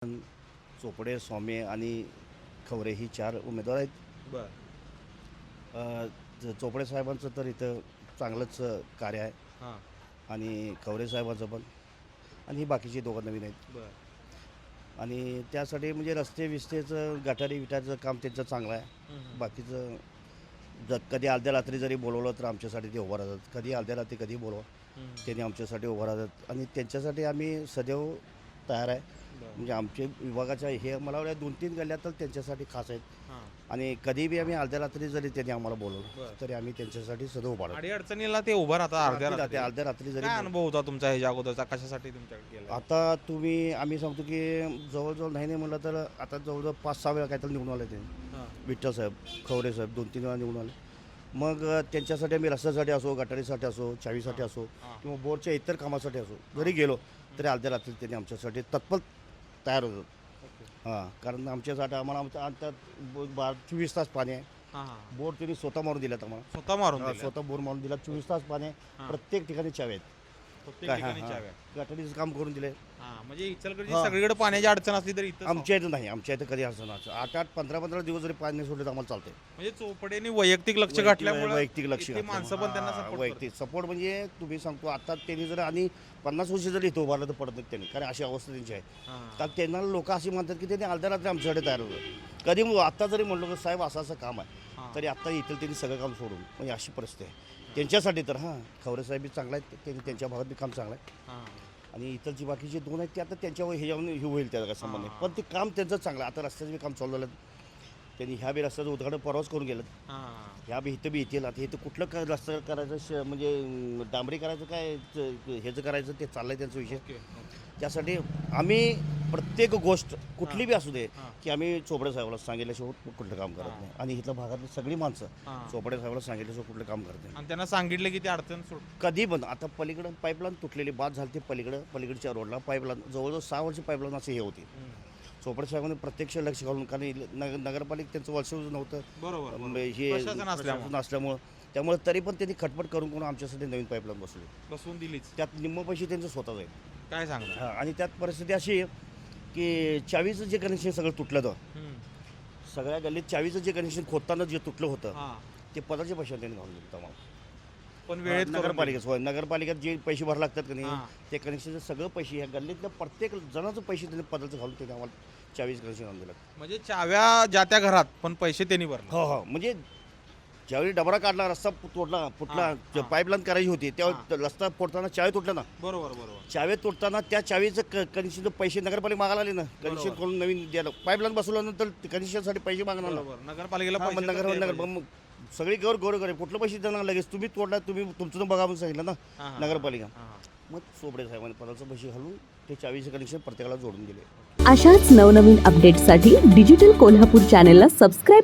चोपडे, स्वामी आणि खवरे ही 4 उमेदवार आहेत. बर चोपडे साहेबांचं तर इथं चांगलंच कार्य आहे हां आणि खवरे साहेबांचं पण, आणि ही बाकीची दोघं नवीन आहेत. बर आणि त्यासाठी म्हणजे रस्ते विस्तेचं गटारी विटाचं काम त्यांचं चांगलं आहे. बाकीचं कधी अर्ध्या रात्री जरी बोलवलं तर आमच्यासाठी ते उभं राहतात. कधी अर्ध्या रात्री कधी बोलवा त्यांनी आमच्यासाठी उभं राहतात आणि त्यांच्यासाठी आम्ही सदैव तयार आहे. म्हणजे आमचे विभागाच्या हे मला वाटतं 2-3 गल्ल्या तर त्यांच्यासाठी खास आहेत. हां आणि कधी बी आम्ही अर्ध्या रात्री जरी त्यांनी आम्हाला बोलवलं बरं. तरी आम्ही त्यांच्यासाठी सदैव उभा राहतो. अडी अडचणीला ते उभं राहतात अर्ध्या रात्री. अर्ध्या रात्री जरी काय अनुभव होता तुमचा ह्याच्या अगोदरचा, कशासाठी तुमच्याकडे गेला? आता आम्ही सांगतो की जवळजवळ नाही म्हणलं तर आता जवळजवळ 5-6 वेळा काहीतरी निवडून आले ते हां विठ्ठल साहेब, खवरे साहेब 2-3 वेळा निवडून आले. मग त्यांच्यासाठी आम्ही रस्त्यासाठी असो, गटारीसाठी असो, चावीसाठी असो हां. किंवा बोरच्या इतर कामासाठी असो जरी गेलो तरी अर्ध्या रात्री त्यांनी आमच्यासाठी तत्पर तयार होतो. ओके. हां, कारण आमच्यासाठी आम्हाला आमच्या 24 तास पाणी आहे. हां हां बोर त्यांनी स्वतः मारून दिल्यात आम्हाला. स्वतः मारून दिलं स्वतः बोर मारून दिला. 24 तास पाणी आहे. हां. प्रत्येक ठिकाणी चावे आहेत. प्रत्येक हां, ठिकाणी हां. चाव्या. गटारीचं काम करून दिले. हां म्हणजे इचलकरंजी हां. सगळीकडे पाण्याची अडचण असली तरी इथं आमच्या इथं नाही, आमच्या इथं कधी अडचण नाही. 8-8, 15-15 दिवस जरी पाणी सोडलं तर आम्हाला चालते. म्हणजे चोपडेने वैयक्तिक लक्ष घातल्यामुळे वैयक्तिक लक्ष इथे माणसं पण त्यांना हां, सपोर्ट वैयक्तिक सपोर्ट म्हणजे तुम्ही सांगतो आता त्यांनी जर आणि 50 वर्ष जरी इथं उभारलं तर पडत नाही त्यांनी, कारण अशी अवस्था त्यांची आहे. तर त्यांना लोक अशी म्हणतात की त्यांनी अर्ध्या रात्री आमच्याकडे तयार होतं. कधी आत्ता जरी म्हणलो की साहेब असं काम आहे तरी आत्ता येतील त्यांनी सगळं काम सोडून, म्हणजे अशी परिस्थिती आहे त्यांच्यासाठी. तर हां, खवरे साहेब बी चांगला आहेत, त्यांनी त्यांच्या भागात बी काम चांगलं आहे. आणि इतर बाकीचे 2 आहेत ते आता त्यांच्यावर ह्याच्यावर हे होईल त्याचा काय संबंध नाही. पण ते काम त्यांचं चांगलं आहे. आता रस्त्याचं बी काम चालू झालं. त्यांनी ह्या बी रस्त्याचं उद्घाटन परवाच करून गेलं. ह्या बी इथं बी येतील. आता इथं कुठलं काय रस्ता करायचं म्हणजे डांबरी करायचं काय ह्याचं करायचं ते चाललं आहे त्यांचा विषय. त्यासाठी आम्ही प्रत्येक गोष्ट कुठली बी असू दे की आम्ही चोपडे साहेबाला सांगितल्याशिवाय कुठलं काम करत नाही. आणि इथल्या भागातली सगळी माणसं चोपडे साहेबाला सांगितल्याशिवाय कुठलं काम करत नाही. आणि त्यांना सांगितलं की ते अडचण सोड. कधी पण आता पलीकडं पाईपलाईन तुटलेली बाद झाली. ते पलीकडच्या रोडला पाईपलाईन जवळजवळ 6 वर्ष पाईपलाईन असे हे होती. चोपडे साहेबांनी प्रत्यक्ष लक्ष घालून, कारण नगरपालिका त्यांचं वर्ष नव्हतं बरोबर हे प्रशासन असल्यामुळं, त्यामुळे तरी पण त्यांनी खटपट करून आमच्यासाठी नवीन पाईपलाईन बसवून दिलीच. त्यात निम्म पैसे त्यांचं स्वतःच आहे. काय सांगणार? आणि त्यात परिस्थिती अशी आहे की चावीचं जे कनेक्शन सगळं तुटलं होतं. सगळ्या गल्लीत चावीचं जे कनेक्शन खोदताना जे तुटलं होतं ते पदाच्या पैशाने त्यांनी घालून दिलं आम्हाला. पण वेळेत नगरपालिकेत जे पैसे भरावे लागतात की हां. नाही ते कनेक्शनचे सगळं पैसे ह्या गल्लीतल्या प्रत्येक जणाचं पैसे त्यांनी पदाचं घालून त्यांनी आम्हाला चावीचं कनेक्शन आणून दिलं. म्हणजे चाव्या ज्या त्या घरात पण पैसे त्यांनी भरले. हो, म्हणजे ज्यावेळी डबरा काढला, रस्ता फुटला हां. पाईपलाईन करायची होती त्यावेळी रस्ता फोडताना चावी तुटला ना. बरोबर चावे तुटताना त्या चावीचं कनेक्शनचे पैसे नगरपालिका मागायला आली ना. कनेक्शन करून नवीन द्यायला पाईपलाईन बसवल्यानंतर कनेक्शनसाठी पैसे मागणार ना. नगरपालिकेला हां, मग पैसे तर द्यायला पाहिजे. मग सगळी गौर करे कुठलं पैसे देणार लगेच तुम्ही तोडला, तुम्ही तुमचं बघा म्हणून सांगितलं ना हां, हां, नगरपालिका. हां. मग चोपडे साहेबांनी पदाचे पैसे घालून ते चावीचे कनेक्शन प्रत्येकाला जोडून दिले. अशाच नवनवीन अपडेट्ससाठी डिजिटल कोल्हापूर चॅनेलला सबस्क्राईब